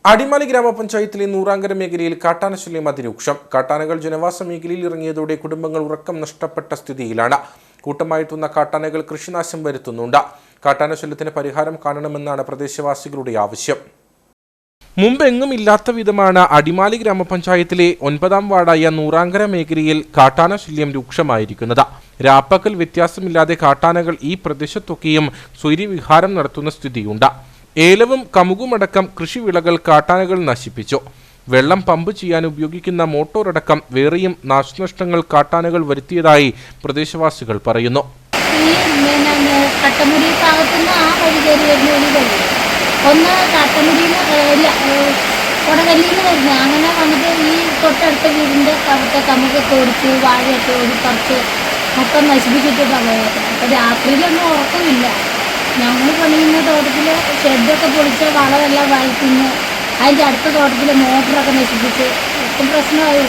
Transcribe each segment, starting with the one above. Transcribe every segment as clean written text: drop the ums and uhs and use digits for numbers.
അടിമാലി ഗ്രാമപഞ്ചായത്തിലെ നൂറാങ്കര മേഖലയിൽ കാട്ടാനശല്യം അതിരൂക്ഷം. കാട്ടാനകൾ ജനവാസ മേഖലയിൽ ഇറങ്ങിയതോടെ കുടുംബങ്ങൾ ഉറക്കം നഷ്ടപ്പെട്ട സ്ഥിതിയിലാണ്. കൂട്ടമായെത്തുന്ന കാട്ടാനകൾ കൃഷിനാശം വരുത്തുന്നുണ്ട്. കാട്ടാനശല്യത്തിന് പരിഹാരം കാണണമെന്നാണ് പ്രദേശവാസികളുടെ ആവശ്യം. മുമ്പെങ്ങും ഇല്ലാത്ത വിധമാണ് അടിമാലി ഗ്രാമപഞ്ചായത്തിലെ 9ാം വാർഡായ നൂറാങ്കര മേഖലയിൽ കാട്ടാനശല്യം രൂക്ഷമായിരിക്കുന്നത്. രാപ്പകൽ വ്യത്യാസമില്ലാതെ കാട്ടാനകൾ ഈ പ്രദേശത്തൊക്കെയും സ്വൈര്യവിഹാരം നടത്തുന്ന സ്ഥിതിയുണ്ട്. ഏലവും കമുകുമടക്കം കൃഷിവിളകൾ കാട്ടാനകൾ നശിപ്പിച്ചു. വെള്ളം പമ്പ് ചെയ്യാൻ ഉപയോഗിക്കുന്ന മോട്ടോറടക്കം വേറെയും നാശനഷ്ടങ്ങൾ കാട്ടാനകൾ വരുത്തിയതായി പ്രദേശവാസികൾ പറയുന്നു. ഒന്ന് കൊടകല്ലിന്ന് വരുന്നത് അങ്ങനെ വന്നിട്ട് ഈ തൊട്ടടുത്ത വീടിൻ്റെ അവിടുത്തെ കമുകൊക്കെ ഒടിച്ച് വാഴയൊക്കെ പറിച്ച് മൊത്തം നശിപ്പിച്ചിട്ടാണ് പോയത്. അപ്പോൾ രാത്രിയിലൊന്നും ഉറക്കമില്ല. ഞങ്ങൾ പണിയുന്ന തോട്ടത്തിൽ ഷെഡൊക്കെ പൊളിച്ച് വളമെല്ലാം വഴറ്റിന്ന് അതിൻ്റെ അടുത്ത തോട്ടത്തിൽ മോട്ടറൊക്കെ നശിപ്പിച്ച് ഒട്ടും പ്രശ്നമായി.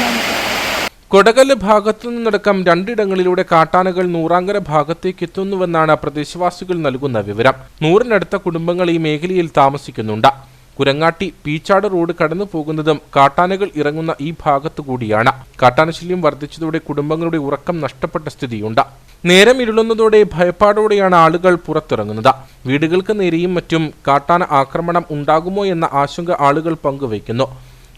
കൊടകല്ല് ഭാഗത്തു നിന്നടക്കം 2 ഇടങ്ങളിലൂടെ കാട്ടാനകൾ നൂറാങ്കര ഭാഗത്തേക്ക് എത്തുന്നുവെന്നാണ് പ്രദേശവാസികൾ നൽകുന്ന വിവരം. 100-നടുത്ത കുടുംബങ്ങൾ ഈ മേഖലയിൽ താമസിക്കുന്നുണ്ട്. കുരങ്ങാട്ടി പീച്ചാട് റോഡ് കടന്നു പോകുന്നതും കാട്ടാനകൾ ഇറങ്ങുന്ന ഈ ഭാഗത്തു കൂടിയാണ്. കാട്ടാനശല്യം വർദ്ധിച്ചതോടെ കുടുംബങ്ങളുടെ ഉറക്കം നഷ്ടപ്പെട്ട സ്ഥിതിയുണ്ട്. നേരം ഇരുളുന്നതോടെ ഭയപ്പാടോടെയാണ് ആളുകൾ പുറത്തിറങ്ങുന്നത്. വീടുകൾക്ക് നേരെയും മറ്റും കാട്ടാന ആക്രമണം ഉണ്ടാകുമോ എന്ന ആശങ്ക ആളുകൾ പങ്കുവയ്ക്കുന്നു.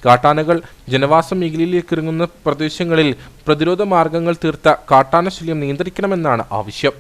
കാട്ടാനകൾ ജനവാസ മേഖലയിലേക്ക് ഇറങ്ങുന്ന പ്രദേശങ്ങളിൽ പ്രതിരോധ മാർഗങ്ങൾ തീർത്ത കാട്ടാനശല്യം നിയന്ത്രിക്കണമെന്നാണ് ആവശ്യം.